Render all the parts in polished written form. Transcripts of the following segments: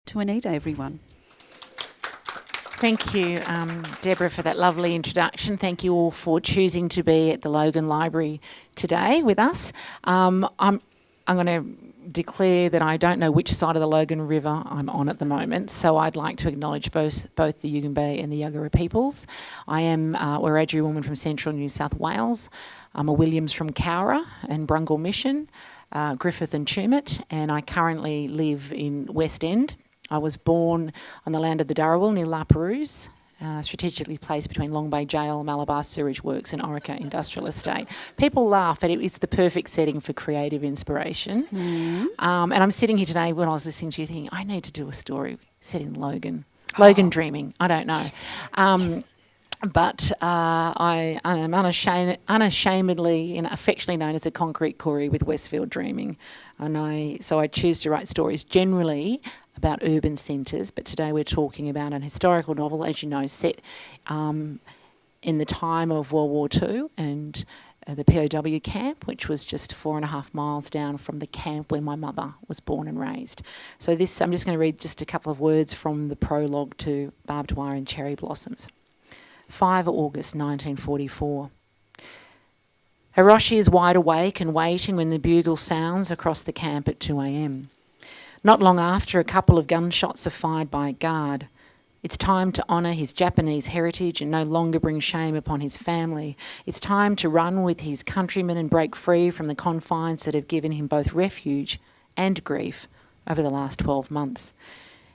to Anita, everyone. Thank you, Deborah, for that lovely introduction. Thank you all for choosing to be at the Logan Library today with us. I'm going to declare that I don't know which side of the Logan River I'm on at the moment, so I'd like to acknowledge both the Yugambeh and the Yuggera peoples. I am a Wiradjuri woman from central New South Wales. I'm a Williams from Cowra and Brungle Mission, Griffith and Tumut, and I currently live in West End. I was born on the land of the Dharawal near La Perouse, strategically placed between Long Bay Jail, Malabar Sewerage Works and Orica Industrial Estate. People laugh, but it's the perfect setting for creative inspiration. And I'm sitting here today when I was listening to you thinking, I need to do a story set in Logan. Logan dreaming, I don't know. Yes. But I am unashamedly and affectionately known as a concrete Koori with Westfield dreaming. So I choose to write stories generally about urban centres, but today we're talking about an historical novel, as you know, set in the time of World War II and the POW camp, which was just 4.5 miles down from the camp where my mother was born and raised. So I'm just going to read just a couple of words from the prologue to Barbed Wire and Cherry Blossoms. 5 August 1944. Hiroshi is wide awake and waiting when the bugle sounds across the camp at 2 a.m. Not long after, a couple of gunshots are fired by a guard. It's time to honour his Japanese heritage and no longer bring shame upon his family. It's time to run with his countrymen and break free from the confines that have given him both refuge and grief over the last 12 months.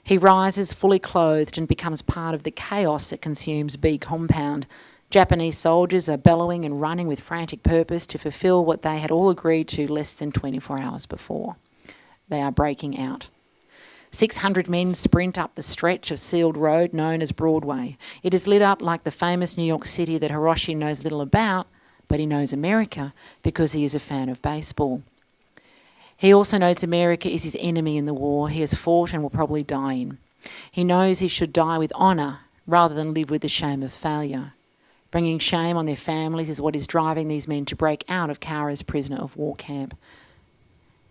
He rises fully clothed and becomes part of the chaos that consumes B compound. Japanese soldiers are bellowing and running with frantic purpose to fulfil what they had all agreed to less than 24 hours before. They are breaking out. 600 men sprint up the stretch of sealed road known as Broadway. It is lit up like the famous New York City that Hiroshi knows little about, but he knows America because he is a fan of baseball. He also knows America is his enemy in the war he has fought and will probably die in. He knows he should die with honour rather than live with the shame of failure. Bringing shame on their families is what is driving these men to break out of Cowra's prisoner of war camp.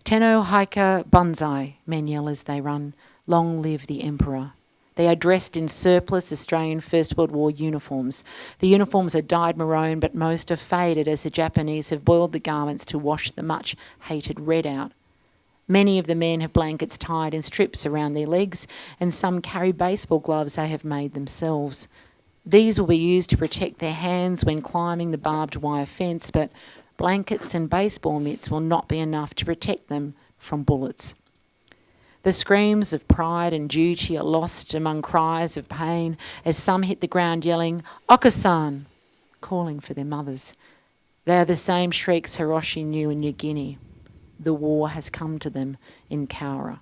Tenno Haika Banzai, men yell as they run. Long live the Emperor. They are dressed in surplus Australian First World War uniforms. The uniforms are dyed maroon, but most are faded as the Japanese have boiled the garments to wash the much-hated red out. Many of the men have blankets tied in strips around their legs, and some carry baseball gloves they have made themselves. These will be used to protect their hands when climbing the barbed wire fence, but blankets and baseball mitts will not be enough to protect them from bullets. The screams of pride and duty are lost among cries of pain as some hit the ground yelling, "Okasan," calling for their mothers. They are the same shrieks Hiroshi knew in New Guinea. The war has come to them in Cowra.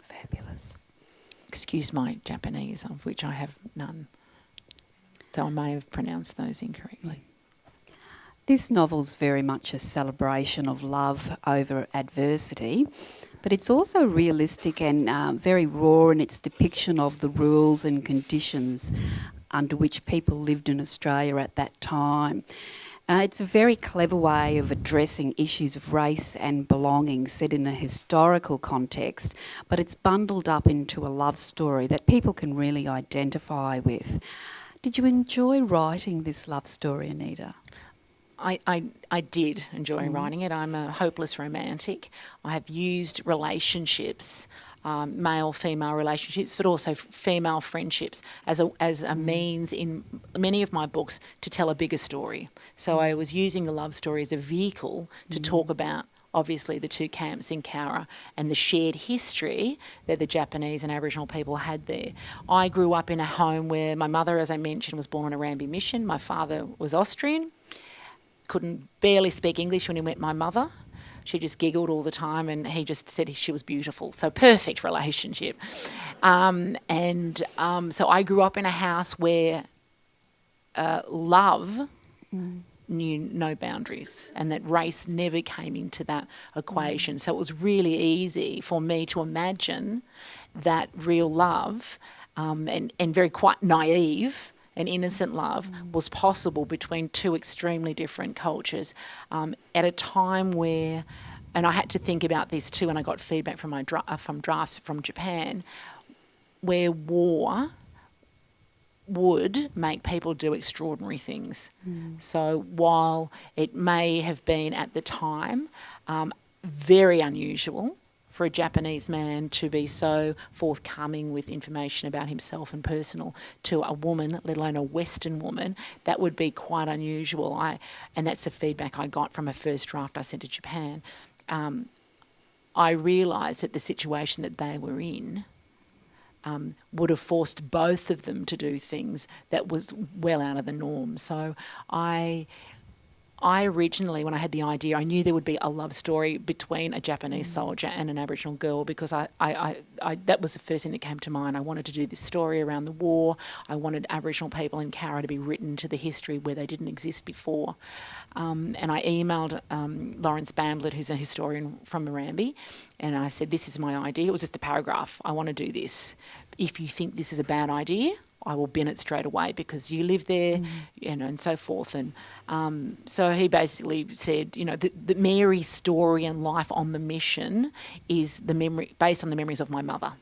Fabulous. Excuse my Japanese, of which I have none. So I may have pronounced those incorrectly. This novel's very much a celebration of love over adversity, but it's also realistic and very raw in its depiction of the rules and conditions under which people lived in Australia at that time. It's a very clever way of addressing issues of race and belonging set in a historical context, but it's bundled up into a love story that people can really identify with. Did you enjoy writing this love story, Anita? I did enjoy writing it. I'm a hopeless romantic. I have used relationships, male-female relationships, but also female friendships as a means in many of my books to tell a bigger story. So I was using the love story as a vehicle to talk about obviously the two camps in Cowra and the shared history that the Japanese and Aboriginal people had there. I grew up in a home where my mother, as I mentioned, was born on Erambie Mission. My father was Austrian, couldn't barely speak English when he met my mother. She just giggled all the time and he just said she was beautiful. So perfect relationship. So I grew up in a house where love knew no boundaries and that race never came into that equation. So it was really easy for me to imagine that real love and very quite naive and innocent love was possible between two extremely different cultures at a time where and I had to think about this too, and I got feedback from from drafts from Japan, where war would make people do extraordinary things. So while it may have been at the time very unusual for a Japanese man to be so forthcoming with information about himself and personal to a woman, let alone a Western woman, that would be quite unusual. And that's the feedback I got from a first draft I sent to Japan. I realised that the situation that they were in would have forced both of them to do things that was well out of the norm. So I originally, when I had the idea, I knew there would be a love story between a Japanese soldier and an Aboriginal girl, because I that was the first thing that came to mind. I wanted to do this story around the war. I wanted Aboriginal people in Cowra to be written to the history where they didn't exist before. And I emailed Lawrence Bamblett, who's a historian from Erambie, and I said, this is my idea. It was just a paragraph. I want to do this. If you think this is a bad idea, I will bin it straight away because you live there, and so forth. And so he basically said, the Mary's story and life on the mission is based on the memories of my mother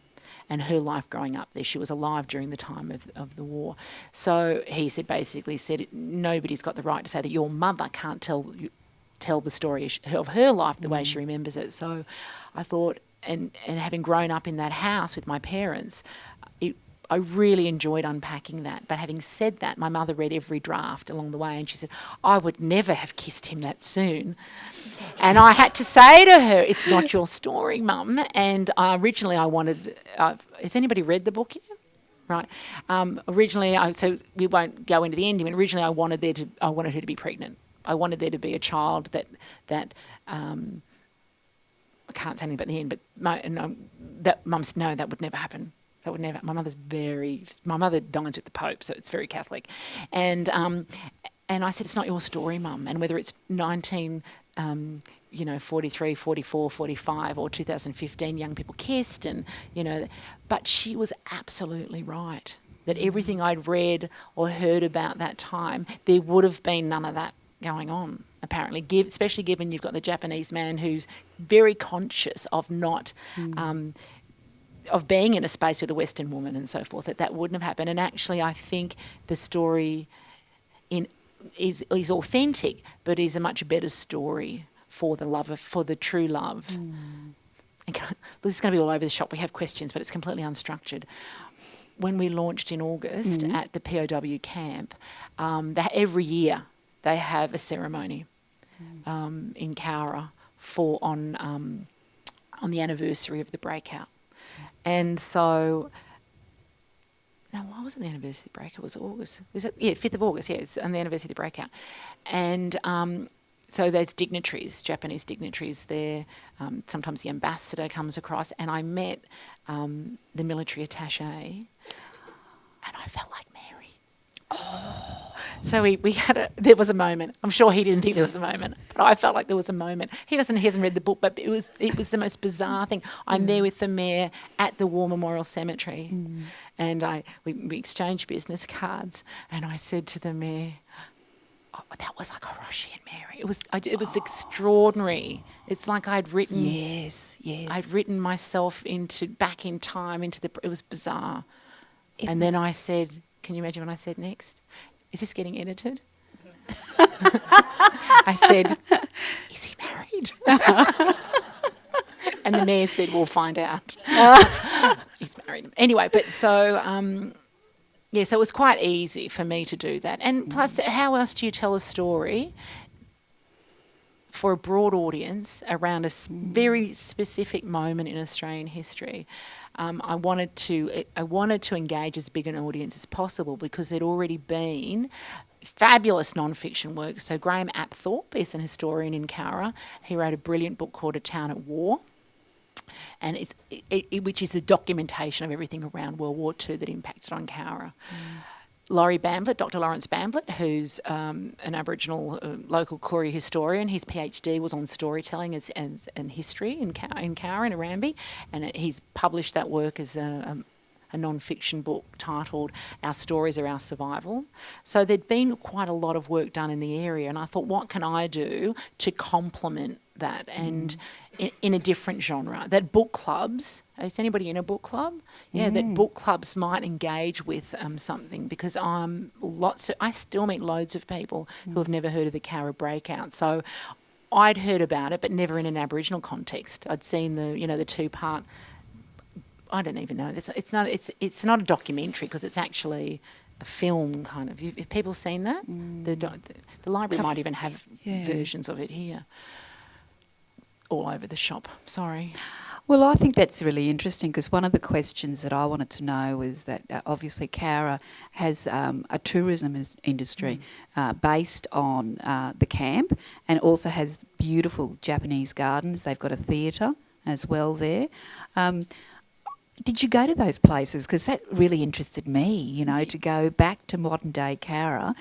and her life growing up there. She was alive during the time of the war. So he basically said, nobody's got the right to say that your mother can't tell the story of her life the way she remembers it. So I thought, and having grown up in that house with my parents, I really enjoyed unpacking that. But having said that, my mother read every draft along the way and she said, I would never have kissed him that soon. And I had to say to her, it's not your story, Mum. And originally I wanted, has anybody read the book yet? Right. Originally, so we won't go into the ending, but originally I wanted her to be pregnant. I wanted there to be a child that I can't say anything about the end, but Mum said, no, that would never happen. That would never. My mother dines with the Pope, so it's very Catholic, and I said, it's not your story, Mum, and whether it's 43, 44, 45, or 2015, young people kissed, and but she was absolutely right that everything I'd read or heard about that time, there would have been none of that going on. Apparently, especially given you've got the Japanese man who's very conscious of not. Of being in a space with a Western woman and so forth, that wouldn't have happened. And actually, I think the story is authentic, but is a much better story for the true love. This is going to be all over the shop. We have questions, but it's completely unstructured. When we launched in August at the POW camp, every year they have a ceremony in Cowra on the anniversary of the breakout. And so, no, why wasn't the anniversary of the breakout? It was August. Was it? Yeah, 5th of August, yeah, it's on the anniversary of the breakout. And so there's dignitaries, Japanese dignitaries there. Sometimes the ambassador comes across, and I met the military attaché, and I felt like Mary. Oh. So there was a moment. I'm sure he didn't think there was a moment, but I felt like there was a moment. He hasn't read the book, but it was the most bizarre thing. I'm there with the mayor at the War Memorial Cemetery, and we exchanged business cards, and I said to the mayor, oh, that was like Hiroshi and Mary. It was extraordinary. It's like I'd written. Yes. I'd written myself back in time it was bizarre. And then I said, can you imagine what I said next? Is this getting edited? I said, is he married? And the mayor said, we'll find out. He's married. Anyway, but so, so it was quite easy for me to do that. And plus, how else do you tell a story for a broad audience around a very specific moment in Australian history? I wanted to engage as big an audience as possible because there'd already been fabulous non-fiction work. So Graham Apthorpe is an historian in Cowra. He wrote a brilliant book called A Town at War, and which is the documentation of everything around World War II that impacted on Cowra. Laurie Bamblett, Dr. Lawrence Bamblett, who's an Aboriginal local Koori historian. His PhD was on storytelling and history in Cowra and Erambie, and he's published that work as a non-fiction book titled Our Stories Are Our Survival. So there'd been quite a lot of work done in the area, and I thought, what can I do to complement that, and in a different genre, that book clubs, is anybody in a book club? Yeah, that book clubs might engage with something, because I still meet loads of people who have never heard of the Cowra breakout. So I'd heard about it, but never in an Aboriginal context. I'd seen the two-part. I don't even know. It's not a documentary, because it's actually a film kind of. Have people seen that? The library might even have versions of it here. All over the shop. Sorry. Well, I think that's really interesting, because one of the questions that I wanted to know is that obviously Cowra has a tourism industry based on the camp, and also has beautiful Japanese gardens. They've got a theatre as well there. Did you go to those places? Because that really interested me, to go back to modern day Cowra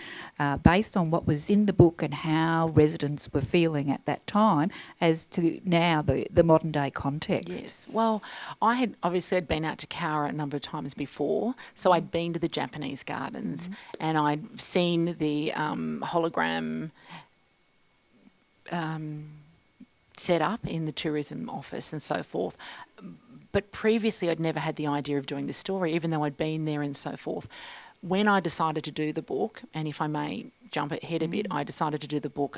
based on what was in the book and how residents were feeling at that time as to now the modern day context. Yes. Well, I'd been out to Cowra a number of times before, so I'd been to the Japanese gardens and I'd seen the hologram set up in the tourism office and so forth. But previously I'd never had the idea of doing the story, even though I'd been there and so forth. When I decided to do the book, and if I may jump ahead a bit, I decided to do the book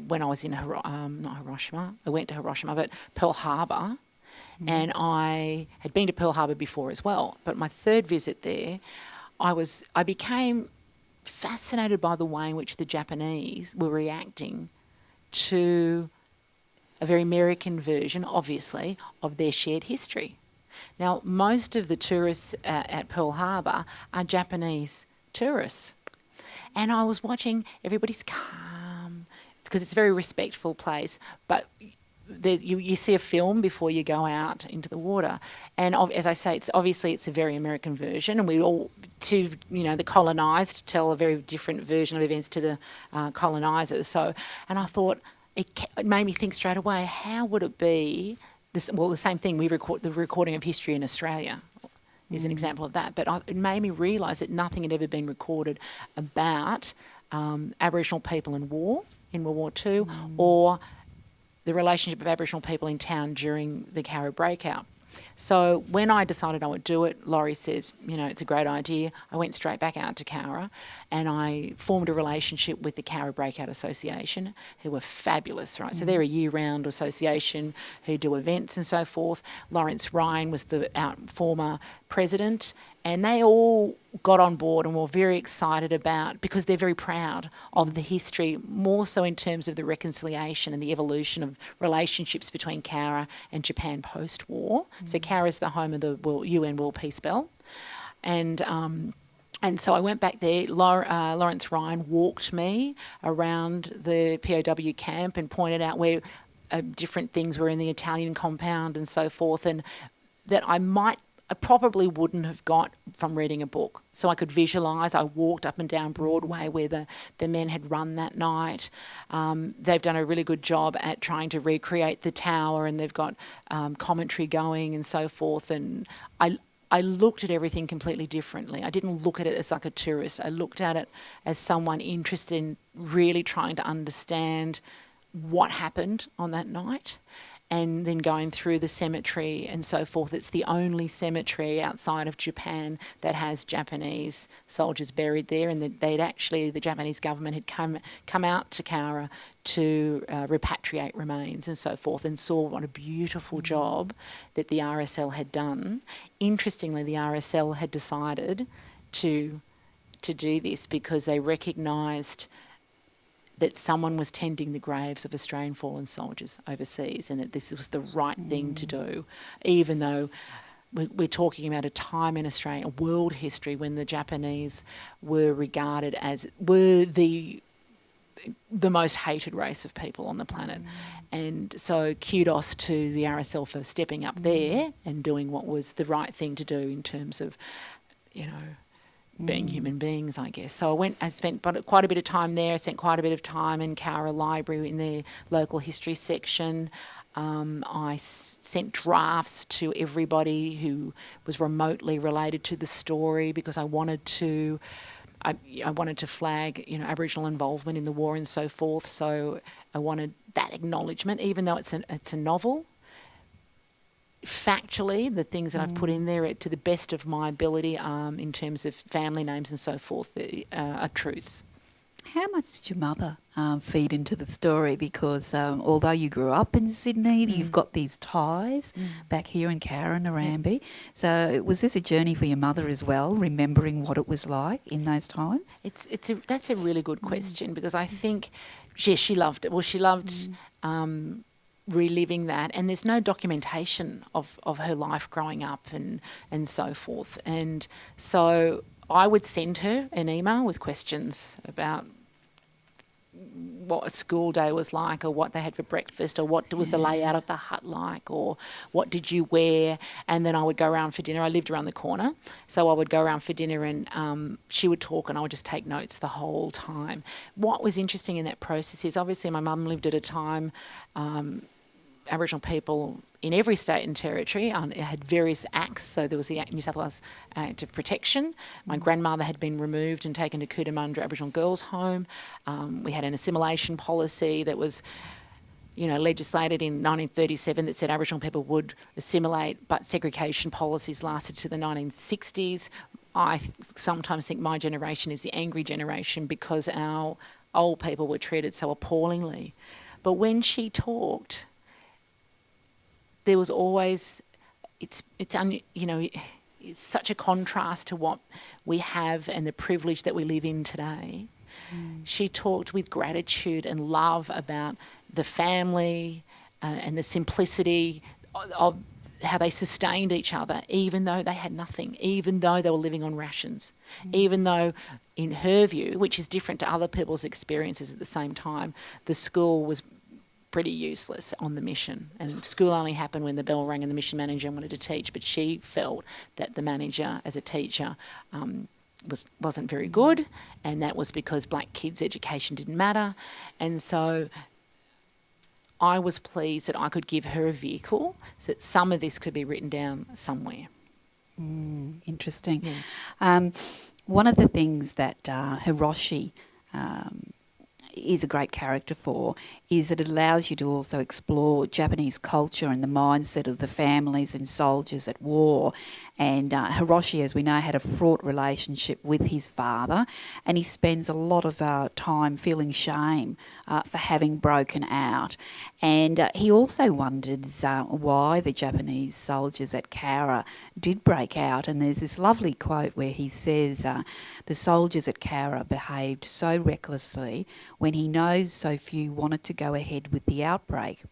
when I was in not Hiroshima. I went to Hiroshima, but Pearl Harbor. And I had been to Pearl Harbor before as well. But my third visit there, I became fascinated by the way in which the Japanese were reacting to a very American version, obviously, of their shared history. Now, most of the tourists at Pearl Harbor are Japanese tourists. And I was watching, everybody's calm, because it's a very respectful place, but you see a film before you go out into the water. And as I say, it's a very American version, and the colonised tell a very different version of events to the colonisers. And I thought, it made me think straight away, how would it be, the same thing, the recording of history in Australia is an example of that, but it made me realise that nothing had ever been recorded about Aboriginal people in World War II, or the relationship of Aboriginal people in town during the Cowra breakout. So when I decided I would do it, Laurie says, it's a great idea. I went straight back out to Cowra and I formed a relationship with the Cowra Breakout Association, who were fabulous, right? So they're a year-round association who do events and so forth. Lawrence Ryan was the former president, and they all got on board and were very excited about, because they're very proud of the history, more so in terms of the reconciliation and the evolution of relationships between Cowra and Japan post-war. So Cowra is the home of the UN World Peace Bell. And so I went back there. Lawrence Ryan walked me around the POW camp and pointed out where different things were in the Italian compound and so forth, and that I probably wouldn't have got from reading a book. So I could visualise. I walked up and down Broadway where the men had run that night. They've done a really good job at trying to recreate the tower, and they've got commentary going and so forth. And I looked at everything completely differently. I didn't look at it as like a tourist. I looked at it as someone interested in really trying to understand what happened on that night, and then going through the cemetery and so forth. It's the only cemetery outside of Japan that has Japanese soldiers buried there, and the Japanese government had come out to Cowra to repatriate remains and so forth, and saw what a beautiful job that the RSL had done. Interestingly, the RSL had decided to do this because they recognised that someone was tending the graves of Australian fallen soldiers overseas, and that this was the right thing to do, even though we're talking about a time in Australian world history when the Japanese were regarded as the most hated race of people on the planet. And so kudos to the RSL for stepping up there and doing what was the right thing to do in terms of, being human beings, I guess. So I spent quite a bit of time there. I spent quite a bit of time in Cowra Library in the local history section. I sent drafts to everybody who was remotely related to the story, because I wanted to I wanted to flag, Aboriginal involvement in the war and so forth. So I wanted that acknowledgement, even though it's a novel. Factually, the things that I've put in there, to the best of my ability, in terms of family names and so forth, are truths. How much did your mother feed into the story? Because although you grew up in Sydney, you've got these ties back here in Cowra and Erambie. So was this a journey for your mother as well, remembering what it was like in those times? That's a really good question, because I think, she loved it. Well, she loved reliving that, and there's no documentation of her life growing up and so forth. And so I would send her an email with questions about what a school day was like, or what they had for breakfast, or what was the layout of the hut like, or what did you wear. And then I would go around for dinner. I lived around the corner, so I would go around for dinner, and she would talk and I would just take notes the whole time. What was interesting in that process is, obviously my mum lived at a time, Aboriginal people in every state and territory had various acts. So there was the New South Wales Act of Protection. My grandmother had been removed and taken to Cootamundra Aboriginal Girls' Home. We had an assimilation policy that was, legislated in 1937 that said Aboriginal people would assimilate, but segregation policies lasted to the 1960s. I sometimes think my generation is the angry generation, because our old people were treated so appallingly. But when she talked, there was always, it's such a contrast to what we have and the privilege that we live in today. She talked with gratitude and love about the family and the simplicity of how they sustained each other, even though they had nothing, even though they were living on rations, even though, in her view, which is different to other people's experiences at the same time, the school was pretty useless on the mission, and school only happened when the bell rang and the mission manager wanted to teach. But she felt that the manager, as a teacher, wasn't very good, and that was because black kids' education didn't matter. And so I was pleased that I could give her a vehicle so that some of this could be written down somewhere. Interesting. One of the things that Hiroshi is a great character for is that it allows you to also explore Japanese culture and the mindset of the families and soldiers at war. And Hiroshi, as we know, had a fraught relationship with his father, and he spends a lot of time feeling shame for having broken out. And he also wonders why the Japanese soldiers at Cowra did break out. And there's this lovely quote where he says, the soldiers at Cowra behaved so recklessly when he knows so few wanted to go ahead with the outbreak.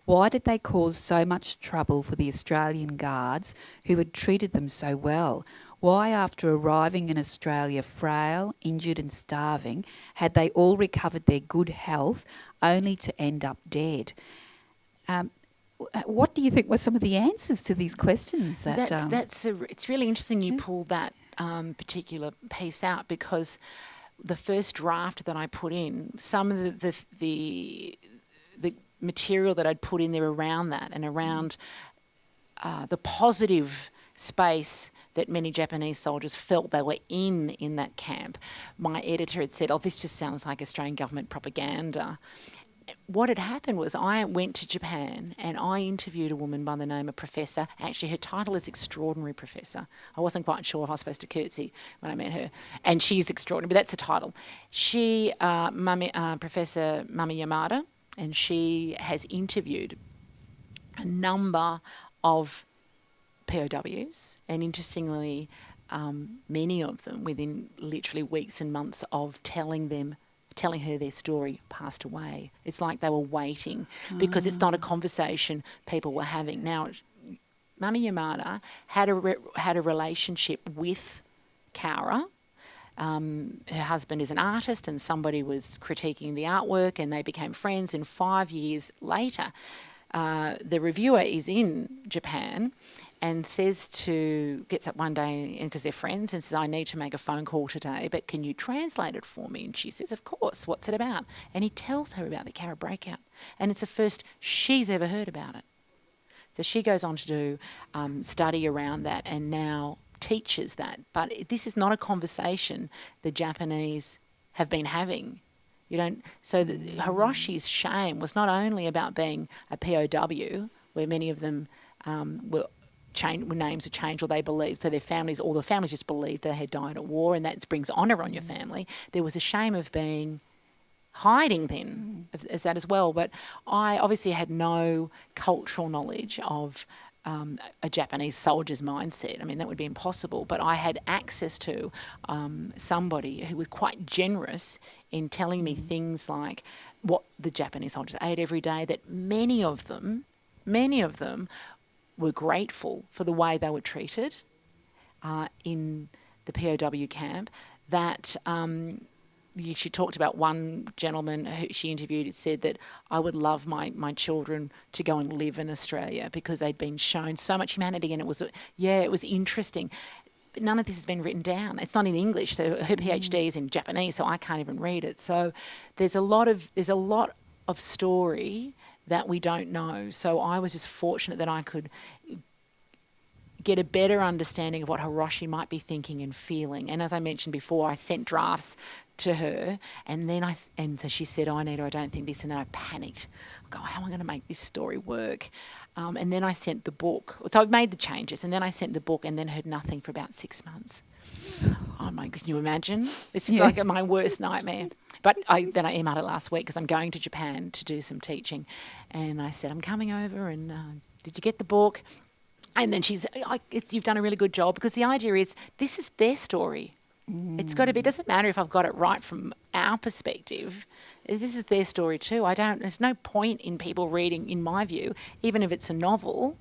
Why did they cause so much trouble for the Australian guards who had treated them so well? Why, after arriving in Australia frail, injured and starving, had they all recovered their good health only to end up dead? What do you think were some of the answers to these questions? It's really interesting you pull that particular piece out, because the first draft that I put in, some of the material that I'd put in there around that and around the positive space that many Japanese soldiers felt they were in that camp, my editor had said, this just sounds like Australian government propaganda. What had happened was I went to Japan and I interviewed a woman by the name of Professor. Actually, her title is Extraordinary Professor. I wasn't quite sure if I was supposed to curtsy when I met her. And she's extraordinary, but that's the title. She, Professor Mami Yamada, and she has interviewed a number of POWs, and interestingly, many of them within literally weeks and months of telling her their story, passed away. It's like they were waiting, because it's not a conversation people were having. Now, Mami Yamada had a relationship with Cowra. Her husband is an artist, and somebody was critiquing the artwork, and they became friends. And 5 years later, the reviewer is in Japan and gets up one day, because they're friends, and says, I need to make a phone call today, but can you translate it for me? And she says, of course, what's it about? And he tells her about the Cowra breakout, and it's the first she's ever heard about it. So she goes on to do study around that, and now teaches that. But this is not a conversation the Japanese have been having. So Hiroshi's shame was not only about being a POW, where many of them names were changed, or they believed, so the families just believed they had died at war, and that brings honour on your family. There was a shame of being hiding then as that as well. But I obviously had no cultural knowledge of a Japanese soldier's mindset. I mean, that would be impossible. But I had access to somebody who was quite generous in telling me things like what the Japanese soldiers ate every day, that many of them were grateful for the way they were treated in the POW camp, that she talked about one gentleman who she interviewed who said that I would love my children to go and live in Australia because they'd been shown so much humanity, and it was interesting. But none of this has been written down. It's not in English, so her PhD is in Japanese, so I can't even read it. So there's a lot of story that we don't know. So I was just fortunate that I could get a better understanding of what Hiroshi might be thinking and feeling. And as I mentioned before, I sent drafts to her, and then so she said, "Oh, Anita, I don't think this," and then I panicked. I go, "How am I going to make this story work?" And then I sent the book. So I've made the changes, and then I sent the book, and then heard nothing for about 6 months. Oh my, can you imagine? It's like my worst nightmare. But then I emailed it last week because I'm going to Japan to do some teaching, and I said, "I'm coming over, and did you get the book?" And then she's, "You've done a really good job," because the idea is this is their story. It's got to be. It doesn't matter if I've got it right from our perspective. This is their story too. There's no point in people reading, in my view, even if it's a novel.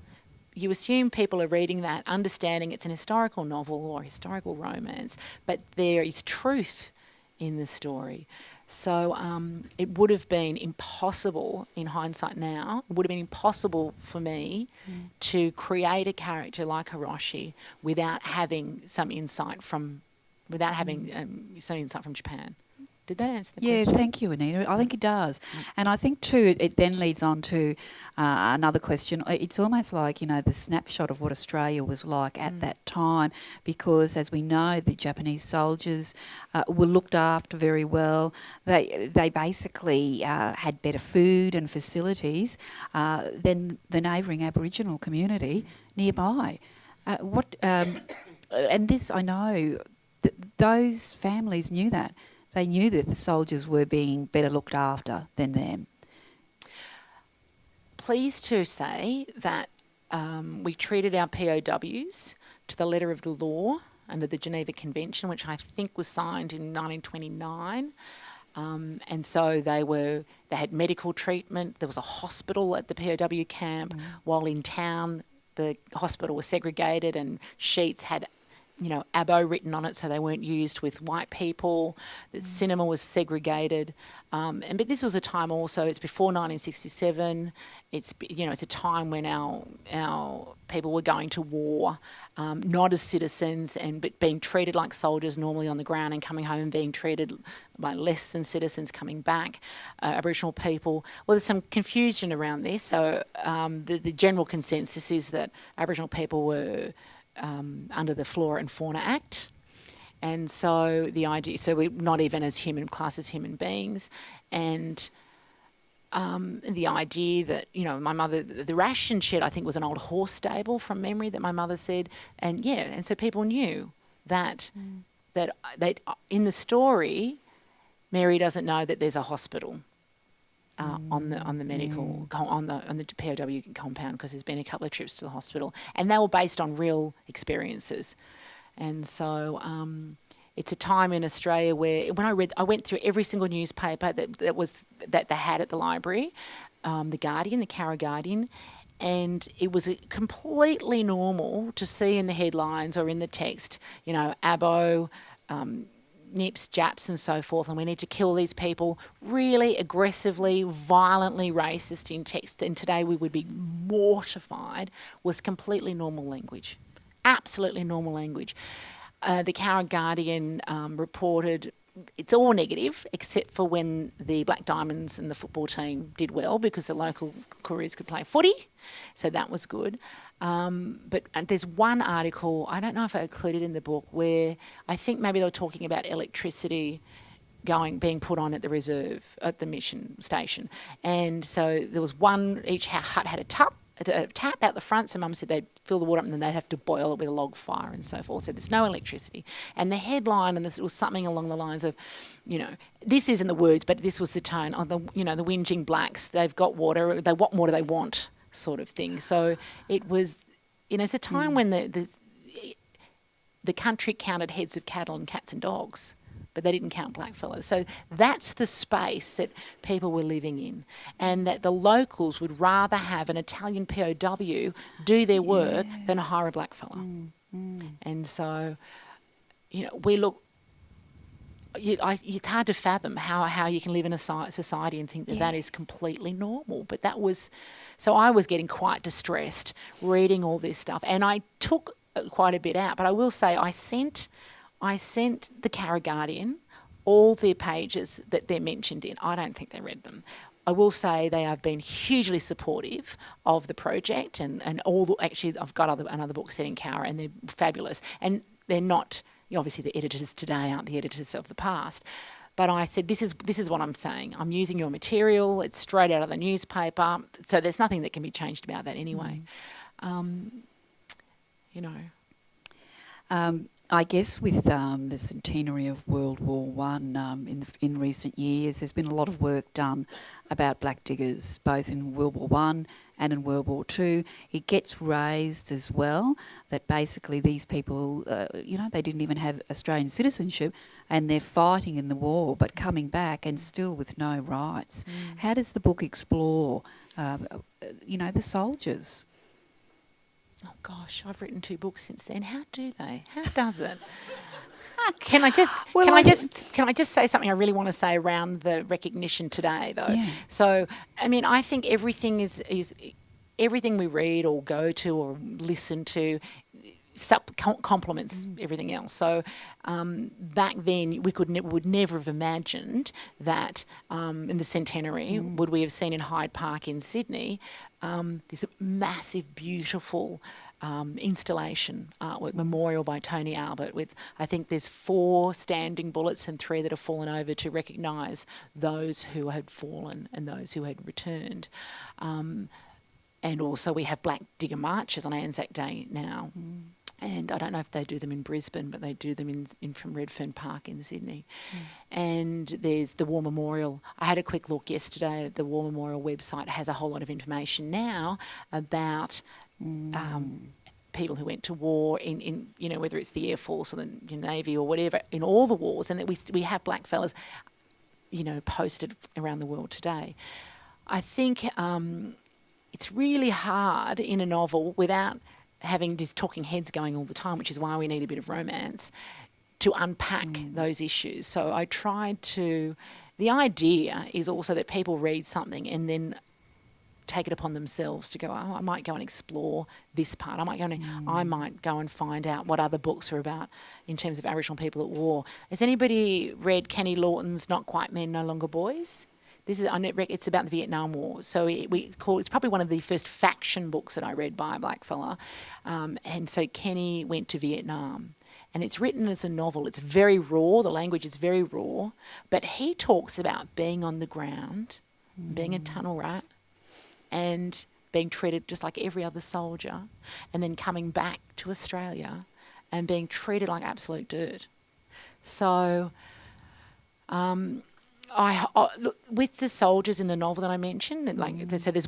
You assume people are reading that, understanding it's an historical novel or historical romance, but there is truth in the story. So it would have been impossible, in hindsight now, it would have been impossible for me to create a character like Hiroshi without having some insight from Japan. Did that answer the question? Yeah, thank you, Anita. I think it does. And I think, too, it then leads on to another question. It's almost like, the snapshot of what Australia was like at that time, because, as we know, the Japanese soldiers were looked after very well. They basically had better food and facilities than the neighbouring Aboriginal community nearby. And this, I know, those families knew that. They knew that the soldiers were being better looked after than them. Pleased to say that we treated our POWs to the letter of the law under the Geneva Convention, which I think was signed in 1929. And so they had medical treatment. There was a hospital at the POW camp, while in town the hospital was segregated and sheets had Abo written on it, so they weren't used with white people. The cinema was segregated, but this was a time also. It's before 1967. It's a time when our people were going to war, not as citizens, but being treated like soldiers normally on the ground, and coming home and being treated by less than citizens coming back. Aboriginal people. Well, there's some confusion around this. So the general consensus is that Aboriginal people were under the Flora and Fauna Act, and so the idea, so we're not even classed as human beings, and the idea that my mother, the ration shed I think was an old horse stable from memory that my mother said, and so people knew that they in the story, Mary doesn't know that there's a hospital. On the medical on the POW compound, because there's been a couple of trips to the hospital, and they were based on real experiences, and so it's a time in Australia where I went through every single newspaper that they had at the library, the Guardian, the Cowra Guardian, and it was completely normal to see in the headlines or in the text, Abo. Nips, Japs and so forth, and we need to kill these people, really aggressively, violently racist in text, and today we would be mortified, was completely normal language. Absolutely normal language. The Cowra Guardian reported it's all negative except for when the Black Diamonds and the football team did well, because the local Koreans could play footy, so that was good. But there's one article, I don't know if I included in the book, where I think maybe they were talking about electricity being put on at the reserve, at the mission station. And so there was one, each hut had a tap out the front, so Mum said they'd fill the water up and then they'd have to boil it with a log fire and so forth. So there's no electricity. And the headline, and this was something along the lines of, this isn't the words, but this was the tone, the whinging blacks, they've got water, what more do they want, sort of thing. So it was, it's a time when the country counted heads of cattle and cats and dogs, but they didn't count blackfellas. So that's the space that people were living in, and that the locals would rather have an Italian POW do their work than hire a blackfella. And so, we look... it's hard to fathom how you can live in a society and think that is completely normal. But that was... So I was getting quite distressed reading all this stuff, and I took quite a bit out. But I will say I sent the Cowra Guardian all their pages that they're mentioned in. I don't think they read them. I will say they have been hugely supportive of the project and all the... Actually, I've got another book set in Cowra, and they're fabulous. And they're not... Obviously, the editors today aren't the editors of the past. But I said, this is what I'm saying. I'm using your material. It's straight out of the newspaper. So there's nothing that can be changed about that anyway. I guess with the centenary of World War One in recent years, there's been a lot of work done about black diggers, both in World War One and in World War Two. It gets raised as well that basically these people, they didn't even have Australian citizenship, and they're fighting in the war, but coming back and still with no rights. How does the book explore, the soldiers? Oh gosh, I've written 2 books since then. How do they? How does it? Can I just say something I really want to say around the recognition today, though? Yeah. So, I think everything is everything we read or go to or listen to complements everything else. So back then we would never have imagined that in the centenary would we have seen in Hyde Park in Sydney this massive, beautiful installation artwork memorial by Tony Albert with, I think there's 4 standing bullets and 3 that have fallen over to recognise those who had fallen and those who had returned. And also we have black digger marches on Anzac Day now. And I don't know if they do them in Brisbane, but they do them in from Redfern Park in Sydney. And there's the War Memorial. I had a quick look yesterday. The War Memorial website has a whole lot of information now about people who went to war in whether it's the Air Force or the Navy or whatever, in all the wars, and that we have black fellas, posted around the world today. I think it's really hard in a novel without having these talking heads going all the time, which is why we need a bit of romance, to unpack those issues. So I tried to... The idea is also that people read something and then take it upon themselves to go, oh, I might go and explore this part. I might go and find out what other books are about in terms of Aboriginal people at war. Has anybody read Kenny Lawton's Not Quite Men, No Longer Boys? It's about the Vietnam War. So it's probably one of the first faction books that I read by a black fella. And so Kenny went to Vietnam. And it's written as a novel. It's very raw. The language is very raw. But he talks about being on the ground, being a tunnel rat, and being treated just like every other soldier, and then coming back to Australia and being treated like absolute dirt. So... look, with the soldiers in the novel that I mentioned, so there's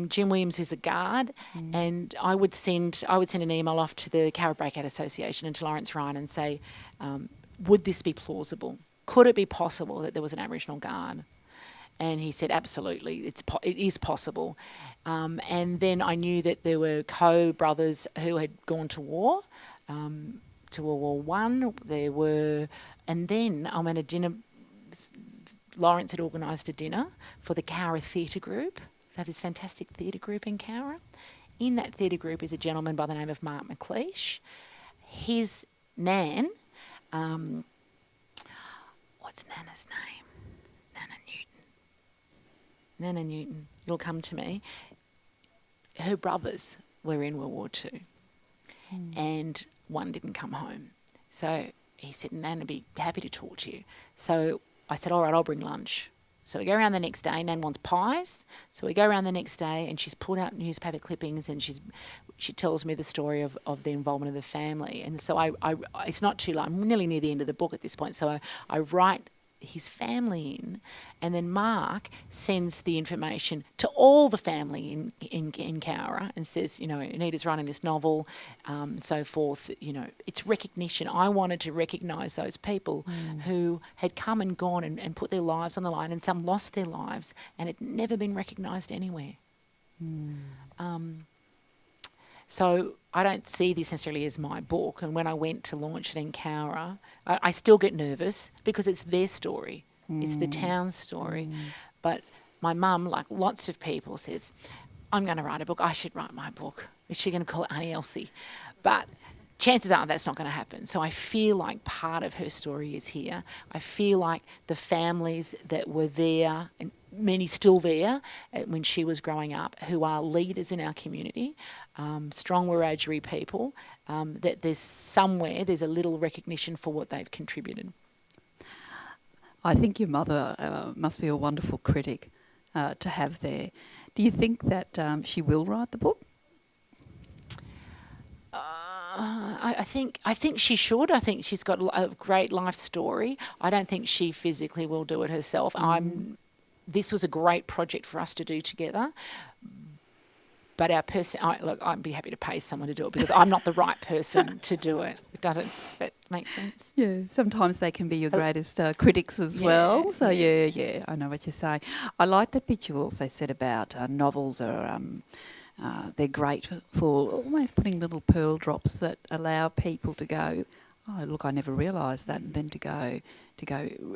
Jim Williams, who's a guard, and I would send an email off to the Cowra Breakout Association and to Lawrence Ryan and say, would this be plausible? Could it be possible that there was an Aboriginal guard? And he said, absolutely, it is possible. And then I knew that there were co-brothers who had gone to war, to World War One. There were, and then I'm at a dinner. Lawrence had organised a dinner for the Cowra Theatre Group. They have this fantastic theatre group in Cowra. In that theatre group is a gentleman by the name of Mark McLeish. His nan, what's Nana's name? Nana Newton. It'll come to me. Her brothers were in World War II, and one didn't come home. So he said, Nan would be happy to talk to you. So I said, all right, I'll bring lunch. So we go around the next day. Nan wants pies. So we go around the next day, and she's pulled out newspaper clippings, and she tells me the story of the involvement of the family. And so I it's not too long. I'm nearly near the end of the book at this point. So I write his family in, and then Mark sends the information to all the family in Cowra and says, you know, Anita's writing this novel, so forth. You know, it's recognition. I wanted to recognise those people who had come and gone and put their lives on the line, and some lost their lives and had never been recognised anywhere. So I don't see this necessarily as my book. And when I went to launch it in Cowra, I still get nervous because it's their story. It's the town's story. But my mum, like lots of people, says, I'm going to write a book. I should write my book. Is she going to call it Auntie Elsie? But chances are that's not going to happen. So I feel like part of her story is here. I feel like the families that were there, and many still there when she was growing up, who are leaders in our community, strong Wiradjuri people, that there's a little recognition for what they've contributed. I think your mother must be a wonderful critic to have there. Do you think that she will write the book? I think she should. I think she's got a great life story. I don't think she physically will do it herself. This was a great project for us to do together. But our person, look, I'd be happy to pay someone to do it because I'm not the right person to do it. Does that make sense? Yeah, sometimes they can be your greatest critics as well. So yeah, I know what you're saying. I like the bit you also said about novels are they're great for almost putting little pearl drops that allow people to go, oh look, I never realised that, and then to go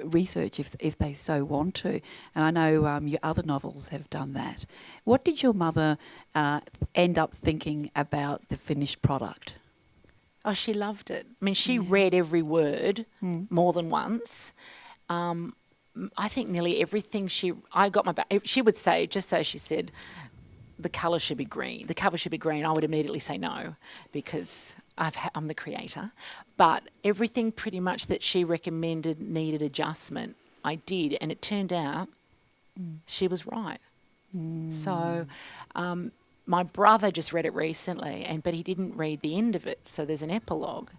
research if they so want to. And I know your other novels have done that. What did your mother end up thinking about the finished product? Oh, she loved it. I mean, she read every word more than once. I think nearly everything she would say, just so she said, the colour should be green. The cover should be green. I would immediately say no because I'm the creator. But everything pretty much that she recommended needed adjustment, I did. And it turned out she was right. So my brother just read it recently, but he didn't read the end of it. So there's an epilogue.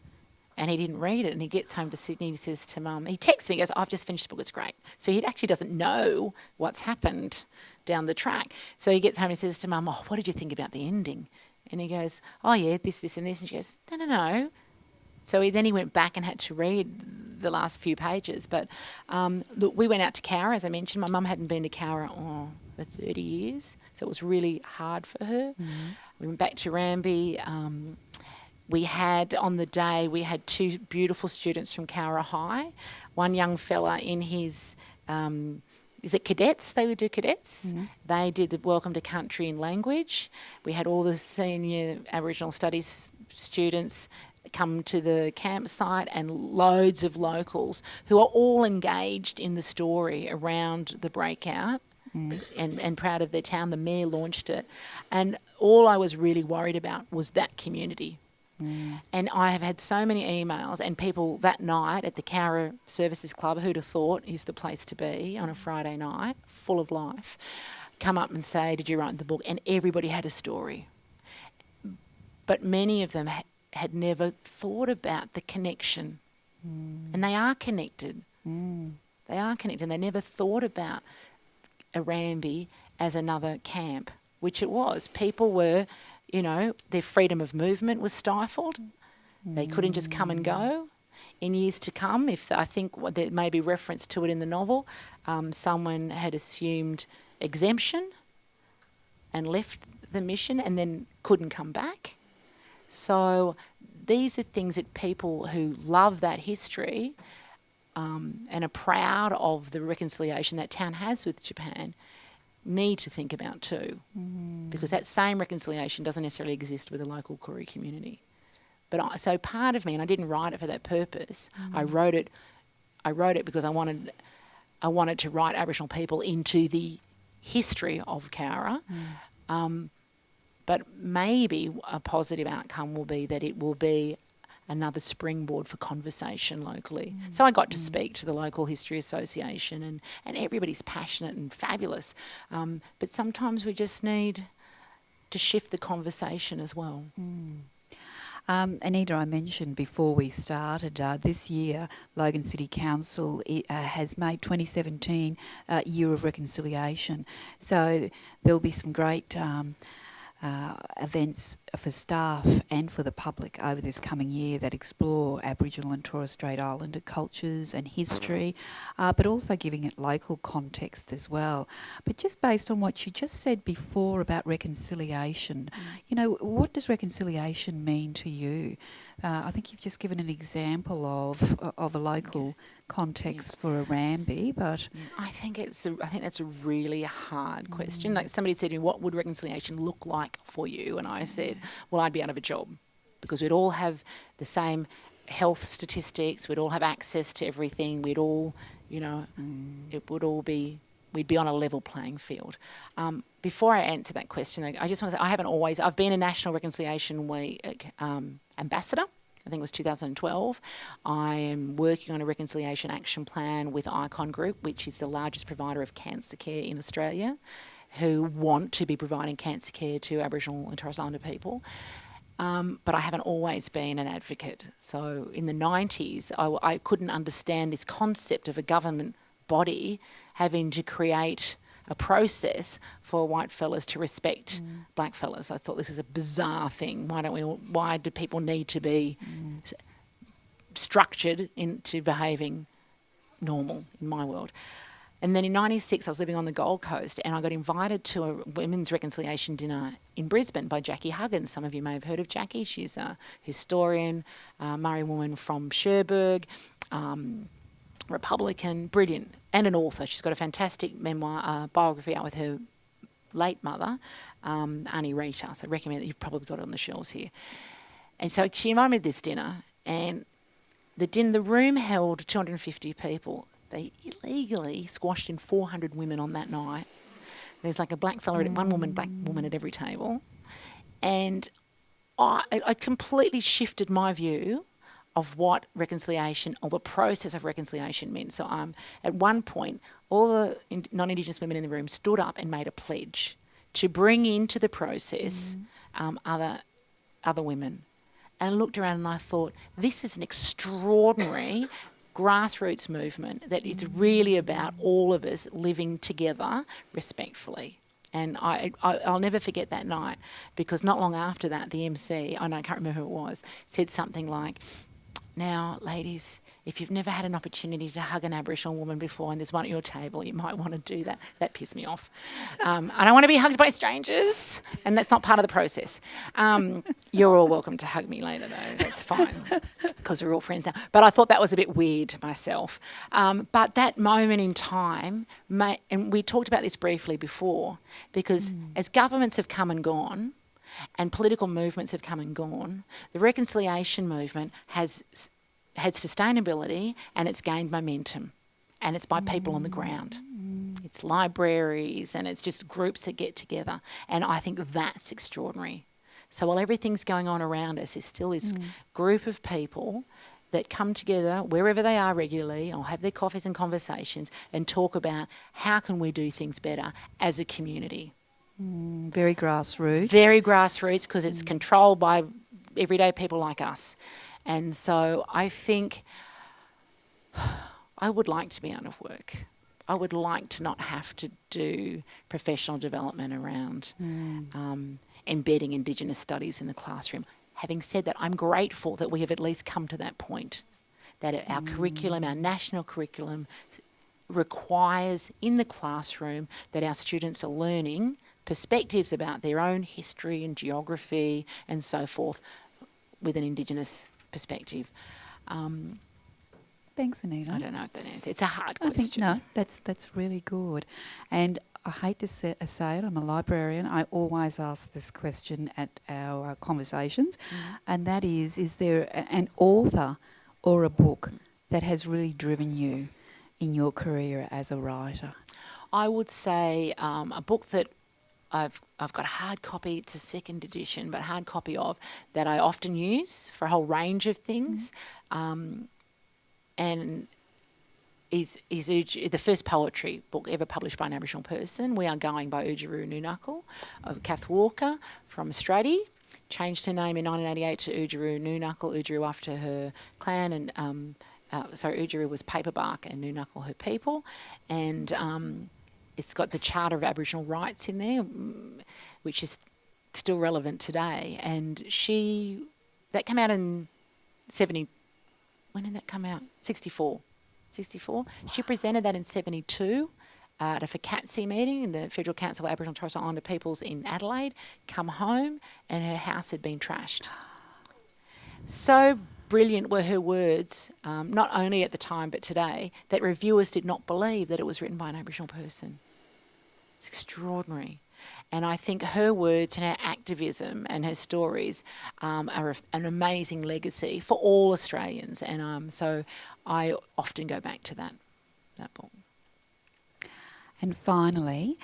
And he didn't read it. And he gets home to Sydney and he says to Mum, he texts me, he goes, I've just finished the book, it's great. So he actually doesn't know what's happened down the track. So he gets home and says to Mum, oh, what did you think about the ending? And he goes, oh yeah, this and this. And she goes, no. So he went back and had to read the last few pages. But look, we went out to Cowra, as I mentioned. My mum hadn't been to Cowra for 30 years. So it was really hard for her. We went back to Erambie. We had two beautiful students from Cowra High. One young fella in his, is it cadets? They would do cadets. They did the Welcome to Country in language. We had all the senior Aboriginal Studies students come to the campsite and loads of locals who are all engaged in the story around the breakout and proud of their town. The mayor launched it. And all I was really worried about was that community. And I have had so many emails and people that night at the Cowra Services Club, who'd have thought is the place to be on a Friday night, full of life, come up and say, did you write the book? And everybody had a story. But many of them had never thought about the connection. And they are connected. They are connected. And they never thought about Erambie as another camp, which it was. People were... You know, their freedom of movement was stifled. They couldn't just come and go. In years to come, I think there may be reference to it in the novel, someone had assumed exemption and left the mission and then couldn't come back. So these are things that people who love that history and are proud of the reconciliation that town has with Japan need to think about too, because that same reconciliation doesn't necessarily exist with the local Koori community. But so part of me, and I didn't write it for that purpose. I wrote it because I wanted to write Aboriginal people into the history of Cowra. But maybe a positive outcome will be that it will be another springboard for conversation locally. So I got to speak to the local history association, and everybody's passionate and fabulous. But sometimes we just need to shift the conversation as well. Anita, I mentioned before we started, this year Logan City Council has made 2017 Year of Reconciliation. So there'll be some great events for staff and for the public over this coming year that explore Aboriginal and Torres Strait Islander cultures and history, but also giving it local context as well. But just based on what you just said before about reconciliation, what does reconciliation mean to you? I think you've just given an example of a local context for Erambie, but I think that's a really hard question. Like somebody said to me, "What would reconciliation look like for you?" And I said, "Well, I'd be out of a job because we'd all have the same health statistics. We'd all have access to everything. We'd all, it would all be." We'd be on a level playing field. Before I answer that question, I just want to say I've been a National Reconciliation Week ambassador. I think it was 2012. I am working on a reconciliation action plan with Icon Group, which is the largest provider of cancer care in Australia, who want to be providing cancer care to Aboriginal and Torres Strait Islander people. But I haven't always been an advocate. So in the 90s, I couldn't understand this concept of a government body having to create a process for white fellas to respect black fellas. I thought this is a bizarre thing. Why do people need to be structured into behaving normal in my world? And then in 96, I was living on the Gold Coast and I got invited to a women's reconciliation dinner in Brisbane by Jackie Huggins. Some of you may have heard of Jackie. She's a historian, Murray woman from Cherbourg, Republican, brilliant, and an author. She's got a fantastic memoir, biography out with her late mother, Auntie Rita. So I recommend that. You've probably got it on the shelves here. And so she invited me to this dinner, and the room held 250 people. They illegally squashed in 400 women on that night. There's like a black fella at black woman at every table. And I completely shifted my view of what reconciliation or the process of reconciliation meant. So at one point, all the non-Indigenous women in the room stood up and made a pledge to bring into the process other women. And I looked around and I thought, this is an extraordinary grassroots movement that is really about all of us living together respectfully. And I'll never forget that night, because not long after that, the MC, I can't remember who it was, said something like, "Now, ladies, if you've never had an opportunity to hug an Aboriginal woman before and there's one at your table, you might want to do that." That pissed me off. I don't want to be hugged by strangers, and that's not part of the process. You're all welcome to hug me later, though. That's fine, because we're all friends now. But I thought that was a bit weird myself. But that moment in time, and we talked about this briefly before, because as governments have come and gone, and political movements have come and gone, the reconciliation movement has had sustainability and it's gained momentum. And it's by people on the ground. It's libraries and it's just groups that get together. And I think that's extraordinary. So while everything's going on around us, there's still this group of people that come together wherever they are regularly, or have their coffees and conversations, and talk about how can we do things better as a community. Very grassroots. Very grassroots, because it's controlled by everyday people like us. And so I think I would like to be out of work. I would like to not have to do professional development around embedding Indigenous studies in the classroom. Having said that, I'm grateful that we have at least come to that point, that our curriculum, our national curriculum, requires in the classroom that our students are learning perspectives about their own history and geography and so forth with an Indigenous perspective. Thanks, Anita. I don't know if that answers. It's a hard question. No, that's really good. And I hate to say it, I'm a librarian. I always ask this question at our conversations, and that is there an author or a book that has really driven you in your career as a writer? I would say a book that I've got a hard copy. It's a second edition, but hard copy of that I often use for a whole range of things, and is the first poetry book ever published by an Aboriginal person. We Are Going by Oodgeroo Noonuccal of Kath Walker from Australia. Changed her name in 1988 to Oodgeroo Noonuccal, Oodgeroo after her clan, and Oodgeroo was paperbark and Noonuccal her people, and it's got the Charter of Aboriginal Rights in there, which is still relevant today. And that came out in 70. When did that come out? 64. She presented that in 72 at a FCATSI meeting in the Federal Council of Aboriginal and Torres Strait Islander Peoples in Adelaide, come home, and her house had been trashed. So brilliant were her words, not only at the time but today, that reviewers did not believe that it was written by an Aboriginal person. It's extraordinary. And I think her words and her activism and her stories are an amazing legacy for all Australians. And so I often go back to that book. And finally,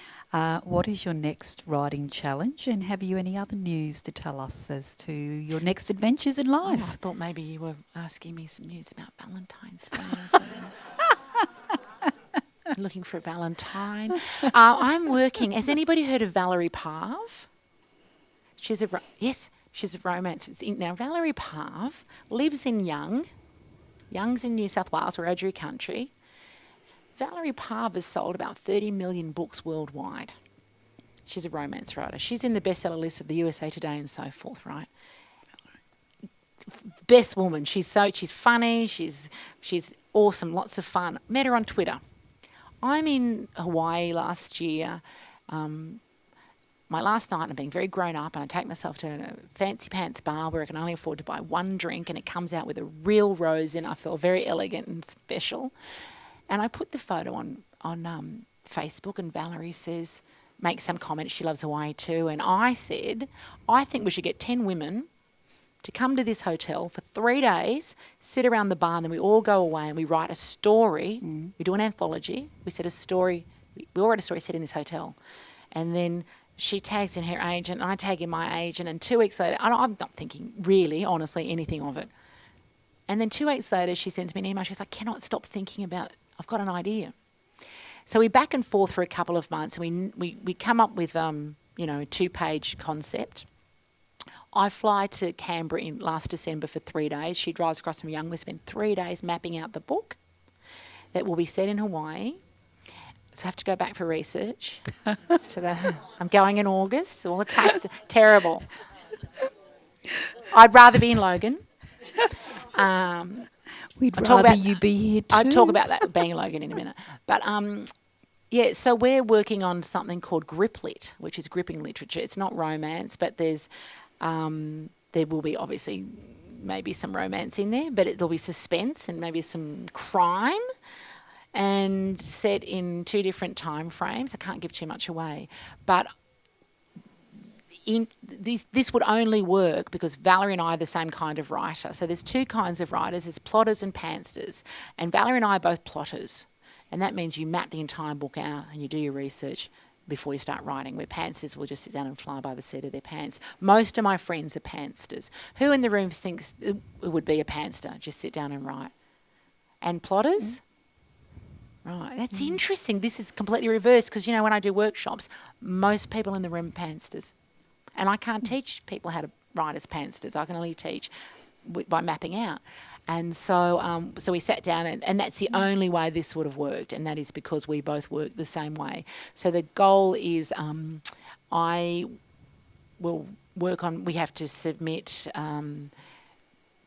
what is your next writing challenge? And have you any other news to tell us as to your next adventures in life? I thought maybe you were asking me some news about Valentine's Day. Looking for a Valentine. I'm working. Has anybody heard of Valerie Parv? She's a romance. Now, Valerie Parv lives in Young's in New South Wales, Wiradjuri country. Valerie Parv has sold about 30 million books worldwide. She's a romance writer. She's in the bestseller list of the USA Today and so forth, right? Best woman. She's funny. She's awesome. Lots of fun. Met her on Twitter. I'm in Hawaii last year, my last night, and I'm being very grown up, and I take myself to a fancy pants bar where I can only afford to buy one drink, and it comes out with a real rose in. I feel very elegant and special. And I put the photo on Facebook, and Valerie makes some comment. She loves Hawaii too. And I said, I think we should get 10 women to come to this hotel for 3 days, sit around the bar, and then we all go away and we write a story. We do an anthology. We set a story. We all write a story set in this hotel. And then she tags in her agent, and I tag in my agent, and 2 weeks later, I'm not thinking really, honestly, anything of it. And then 2 weeks later, she sends me an email. She goes, I cannot stop thinking about, I've got an idea. So we back and forth for a couple of months, and we come up with, a 2-page concept. I fly to Canberra in last December for 3 days. She drives across from Young. We spend 3 days mapping out the book that will be set in Hawaii. So I have to go back for research. So that I'm going in August. All the tax, terrible. I'd rather be in Logan. We'd rather you be here too. I'll talk about that being in Logan in a minute. But so we're working on something called griplit, which is gripping literature. It's not romance, but there will be obviously maybe some romance in there, but there'll be suspense and maybe some crime, and set in 2 different time frames. I can't give too much away, but this would only work because Valerie and I are the same kind of writer. So there's 2 kinds of writers. There's plotters and pantsters, and Valerie and I are both plotters, and that means you map the entire book out and you do your research before you start writing, where pantsters will just sit down and fly by the seat of their pants. Most of my friends are pantsters. Who in the room thinks it would be a pantster? Just sit down and write. And plotters? Right, that's interesting. This is completely reversed because, when I do workshops, most people in the room are pantsters. And I can't teach people how to write as pantsters. I can only teach by mapping out. And so we sat down, and that's the only way this would have worked, and that is because we both work the same way. So the goal is I will work on, we have to submit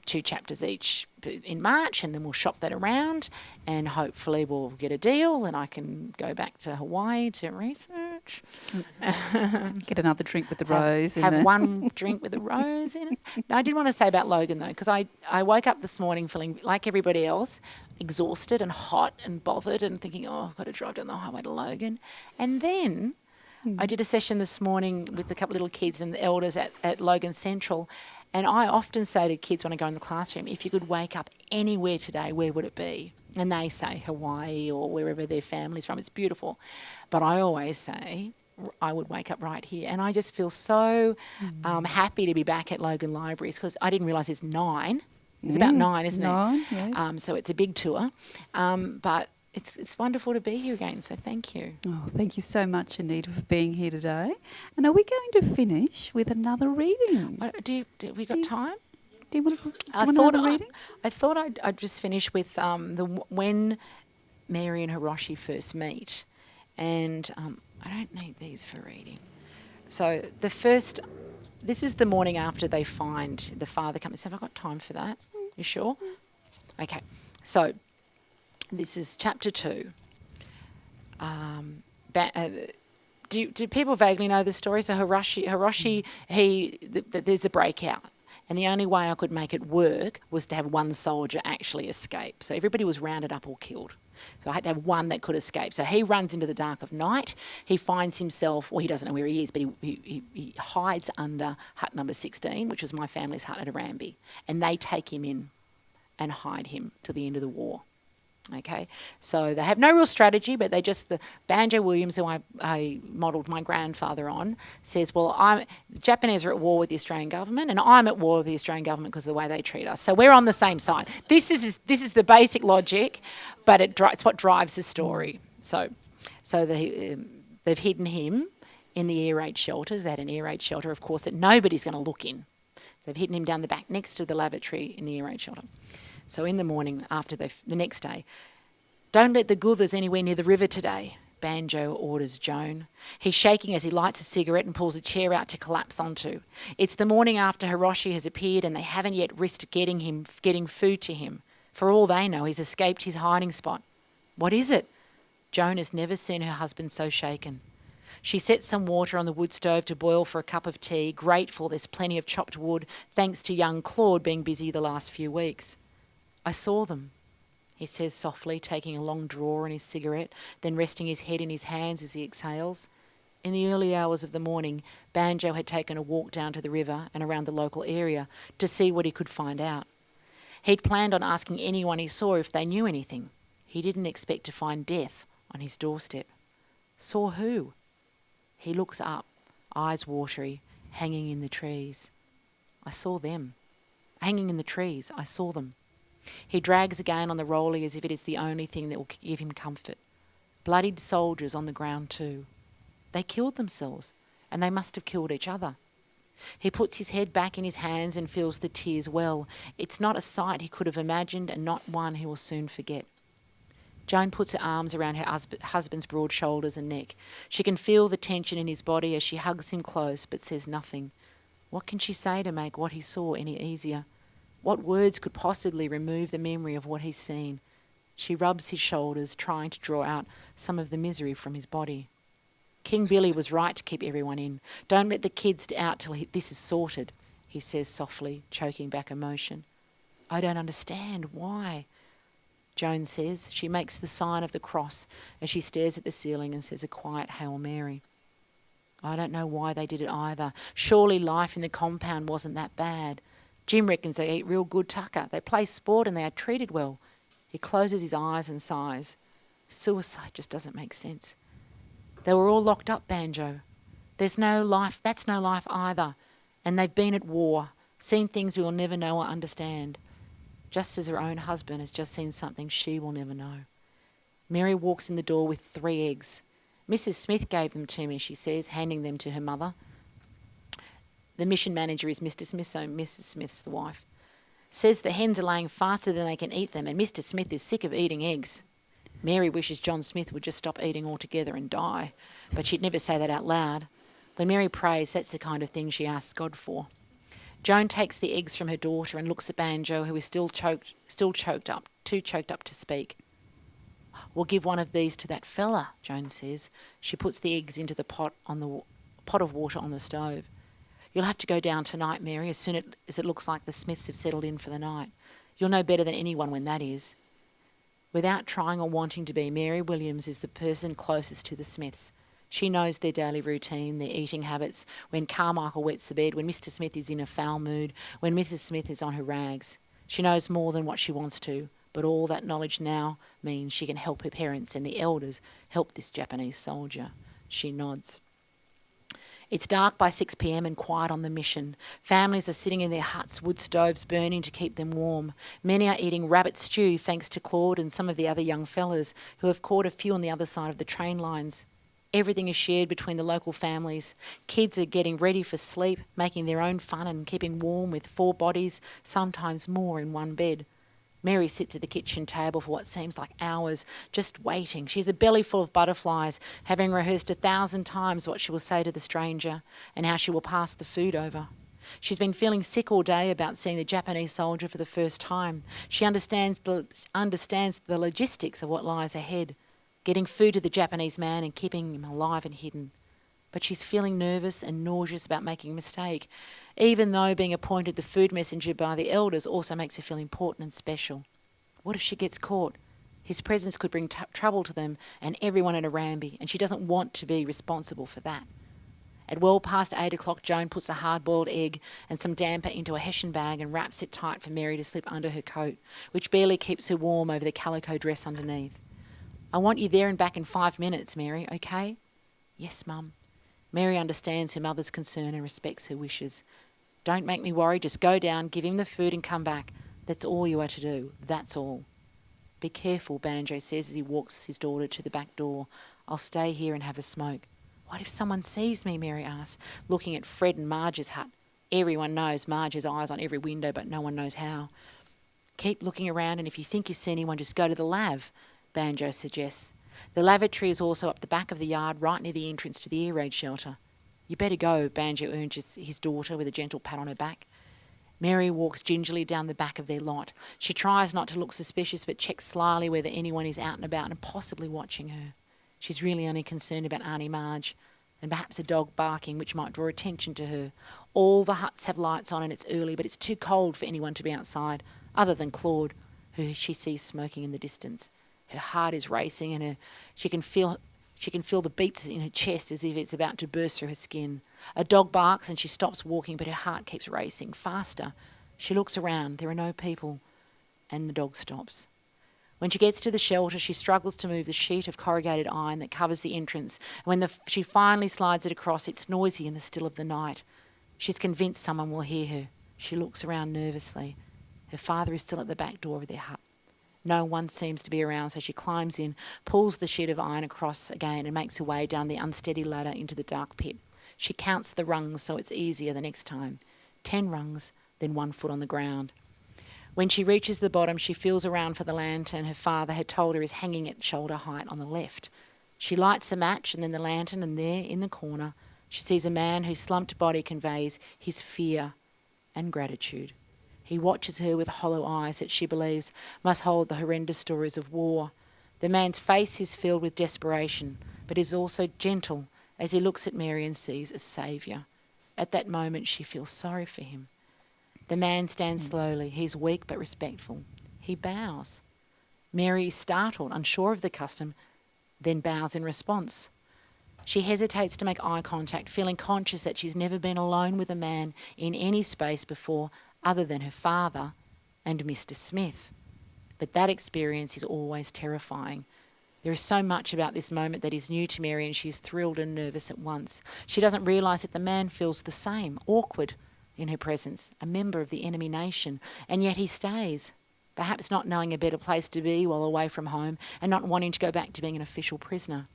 2 chapters each in March, and then we'll shop that around, and hopefully we'll get a deal, and I can go back to Hawaii to research. Get another drink with the rose. Have one drink with a rose in it. No, I did want to say about Logan, though, because I woke up this morning feeling like everybody else, exhausted and hot and bothered and thinking, I've got to drive down the highway to Logan. And then I did a session this morning with a couple of little kids and the elders at Logan Central. And I often say to kids when I go in the classroom, if you could wake up anywhere today, where would it be? And they say Hawaii or wherever their family's from. It's beautiful. But I always say, I would wake up right here. And I just feel so happy to be back at Logan Libraries, because I didn't realise it's 9. It's about 9, isn't it? 9, yes. So it's a big tour. But it's wonderful to be here again, so thank you. Oh, thank you so much, Anita, for being here today. And are we going to finish with another reading? Have we got time? Do you want another reading? I thought I'd just finish with when Mary and Hiroshi first meet. And I don't need these for reading. So this is the morning after they find the father coming. So have I got time for that? You sure? Okay. So this is chapter 2. Do people vaguely know the story? So Hiroshi, there's a breakout. And the only way I could make it work was to have one soldier actually escape. So everybody was rounded up or killed. So I had to have one that could escape. So he runs into the dark of night. He finds himself, well, he doesn't know where he is, but he hides under hut number 16, which was my family's hut at Erambie. And they take him in and hide him till the end of the war. Okay, so they have no real strategy, but the Banjo Williams, who I modelled my grandfather on, says, well, the Japanese are at war with the Australian government, and I'm at war with the Australian government because of the way they treat us. So we're on the same side. This is the basic logic, but it's what drives the story. So they've hidden him in the air raid shelters. They had an air raid shelter, of course, that nobody's going to look in. They've hidden him down the back next to the lavatory in the air raid shelter. So in the morning after the next day, don't let the guthers anywhere near the river today, Banjo orders Joan. He's shaking as he lights a cigarette and pulls a chair out to collapse onto. It's the morning after Hiroshi has appeared and they haven't yet risked getting food to him. For all they know, he's escaped his hiding spot. What is it? Joan has never seen her husband so shaken. She sets some water on the wood stove to boil for a cup of tea, grateful there's plenty of chopped wood, thanks to young Claude being busy the last few weeks. I saw them, he says softly, taking a long draw in his cigarette, then resting his head in his hands as he exhales. In the early hours of the morning, Banjo had taken a walk down to the river and around the local area to see what he could find out. He'd planned on asking anyone he saw if they knew anything. He didn't expect to find death on his doorstep. Saw who? He looks up, eyes watery, hanging in the trees. I saw them. Hanging in the trees, I saw them. He drags again on the rollie as if it is the only thing that will give him comfort. Bloodied soldiers on the ground too. They killed themselves, and they must have killed each other. He puts his head back in his hands and feels the tears well. It's not a sight he could have imagined, and not one he will soon forget. Joan puts her arms around her husband's broad shoulders and neck. She can feel the tension in his body as she hugs him close, but says nothing. What can she say to make what he saw any easier? What words could possibly remove the memory of what he's seen? She rubs his shoulders, trying to draw out some of the misery from his body. King Billy was right to keep everyone in. Don't let the kids out till this is sorted, he says softly, choking back emotion. I don't understand. Why? Joan says. She makes the sign of the cross as she stares at the ceiling and says a quiet Hail Mary. I don't know why they did it either. Surely life in the compound wasn't that bad. Jim reckons they eat real good tucker. They play sport and they are treated well. He closes his eyes and sighs. Suicide just doesn't make sense. They were all locked up, Banjo. There's no life. That's no life either. And they've been at war, seen things we will never know or understand. Just as her own husband has just seen something she will never know. Mary walks in the door with 3 eggs. Mrs. Smith gave them to me, she says, handing them to her mother. The mission manager is Mr. Smith, so Mrs. Smith's the wife. Says the hens are laying faster than they can eat them, and Mr. Smith is sick of eating eggs. Mary wishes John Smith would just stop eating altogether and die, but she'd never say that out loud. When Mary prays, that's the kind of thing she asks God for. Joan takes the eggs from her daughter and looks at Banjo, who is still choked up, too choked up to speak. We'll give one of these to that fella, Joan says. She puts the eggs into the pot of water on the stove. You'll have to go down tonight, Mary, as soon as it looks like the Smiths have settled in for the night. You'll know better than anyone when that is. Without trying or wanting to be, Mary Williams is the person closest to the Smiths. She knows their daily routine, their eating habits, when Carmichael wets the bed, when Mr. Smith is in a foul mood, when Mrs. Smith is on her rags. She knows more than what she wants to, but all that knowledge now means she can help her parents and the elders help this Japanese soldier. She nods. It's dark by 6 p.m. and quiet on the mission. Families are sitting in their huts, wood stoves burning to keep them warm. Many are eating rabbit stew thanks to Claude and some of the other young fellas who have caught a few on the other side of the train lines. Everything is shared between the local families. Kids are getting ready for sleep, making their own fun and keeping warm with 4 bodies, sometimes more in one bed. Mary sits at the kitchen table for what seems like hours, just waiting. She has a belly full of butterflies, having rehearsed 1,000 times what she will say to the stranger and how she will pass the food over. She's been feeling sick all day about seeing the Japanese soldier for the first time. She understands the logistics of what lies ahead, getting food to the Japanese man and keeping him alive and hidden. But she's feeling nervous and nauseous about making a mistake, even though being appointed the food messenger by the elders also makes her feel important and special. What if she gets caught? His presence could bring trouble to them and everyone in Erambie, and she doesn't want to be responsible for that. At well past 8 o'clock, Joan puts a hard-boiled egg and some damper into a hessian bag and wraps it tight for Mary to slip under her coat, which barely keeps her warm over the calico dress underneath. "I want you there and back in 5 minutes, Mary, okay?" "Yes, Mum." Mary understands her mother's concern and respects her wishes. "Don't make me worry, just go down, give him the food and come back. That's all you are to do, that's all." "Be careful," Banjo says as he walks his daughter to the back door. "I'll stay here and have a smoke." "What if someone sees me?" Mary asks, looking at Fred and Marge's hut. Everyone knows Marge has eyes on every window, but no one knows how. "Keep looking around, and if you think you see anyone, just go to the lav," Banjo suggests. The lavatory is also up the back of the yard, right near the entrance to the air raid shelter. "You better go," Banjo urges his daughter with a gentle pat on her back. Mary walks gingerly down the back of their lot. She tries not to look suspicious, but checks slyly whether anyone is out and about and possibly watching her. She's really only concerned about Auntie Marge, and perhaps a dog barking, which might draw attention to her. All the huts have lights on and it's early, but it's too cold for anyone to be outside, other than Claude, who she sees smoking in the distance. Her heart is racing and she can feel the beats in her chest as if it's about to burst through her skin. A dog barks and she stops walking, but her heart keeps racing faster. She looks around. There are no people, and the dog stops. When she gets to the shelter, she struggles to move the sheet of corrugated iron that covers the entrance. And when she finally slides it across, it's noisy in the still of the night. She's convinced someone will hear her. She looks around nervously. Her father is still at the back door of their hut. No one seems to be around, so she climbs in, pulls the sheet of iron across again and makes her way down the unsteady ladder into the dark pit. She counts the rungs so it's easier the next time. 10 rungs, then 1 foot on the ground. When she reaches the bottom, she feels around for the lantern her father had told her is hanging at shoulder height on the left. She lights a match and then the lantern, and there, in the corner, she sees a man whose slumped body conveys his fear and gratitude. He watches her with hollow eyes that she believes must hold the horrendous stories of war. The man's face is filled with desperation, but is also gentle as he looks at Mary and sees a saviour. At that moment, she feels sorry for him. The man stands slowly. He's weak but respectful. He bows. Mary is startled, unsure of the custom, then bows in response. She hesitates to make eye contact, feeling conscious that she's never been alone with a man in any space before other than her father and Mr. Smith. But that experience is always terrifying. There is so much about this moment that is new to Mary, and she is thrilled and nervous at once. She doesn't realise that the man feels the same, awkward in her presence, a member of the enemy nation, and yet he stays, perhaps not knowing a better place to be while away from home and not wanting to go back to being an official prisoner.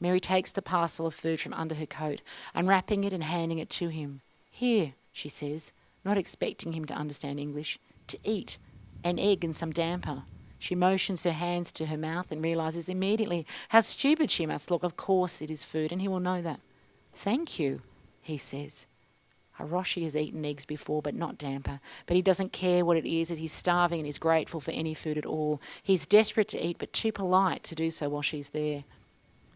Mary takes the parcel of food from under her coat, unwrapping it and handing it to him. "Here," she says, not expecting him to understand English, "to eat, an egg and some damper." She motions her hands to her mouth and realises immediately how stupid she must look. Of course it is food, and he will know that. "Thank you," he says. Hiroshi has eaten eggs before, but not damper. But he doesn't care what it is, as he's starving and is grateful for any food at all. He's desperate to eat, but too polite to do so while she's there.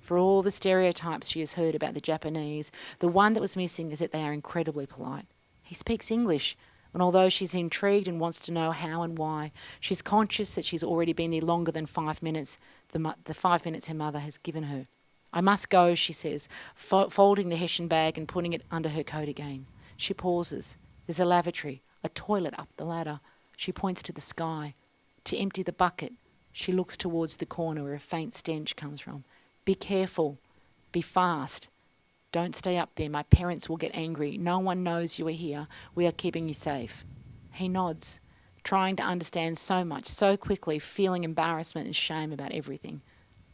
For all the stereotypes she has heard about the Japanese, the one that was missing is that they are incredibly polite. He speaks English, and although she's intrigued and wants to know how and why, she's conscious that she's already been there longer than 5 minutes, the 5 minutes her mother has given her. "I must go," she says, folding the hessian bag and putting it under her coat again. She pauses. There's a lavatory, a toilet up the ladder. She points to the sky. To empty the bucket, she looks towards the corner where a faint stench comes from. "Be careful. Be fast." Don't stay up there. My parents will get angry. No one knows you are here. We are keeping you safe. He nods, trying to understand so much, so quickly, feeling embarrassment and shame about everything.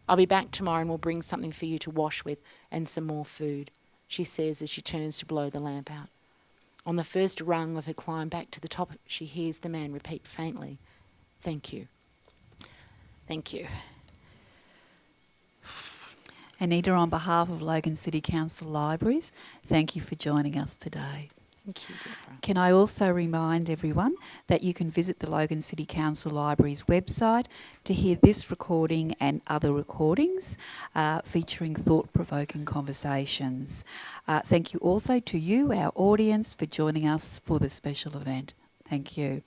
I'll be back tomorrow and we'll bring something for you to wash with and some more food, she says as she turns to blow the lamp out. On the first rung of her climb back to the top, she hears the man repeat faintly, "Thank you. Thank you." Anita, on behalf of Logan City Council Libraries, thank you for joining us today. Thank you, Deborah. Can I also remind everyone that you can visit the Logan City Council Libraries website to hear this recording and other recordings featuring thought-provoking conversations. Thank you also to you, our audience, for joining us for the special event. Thank you.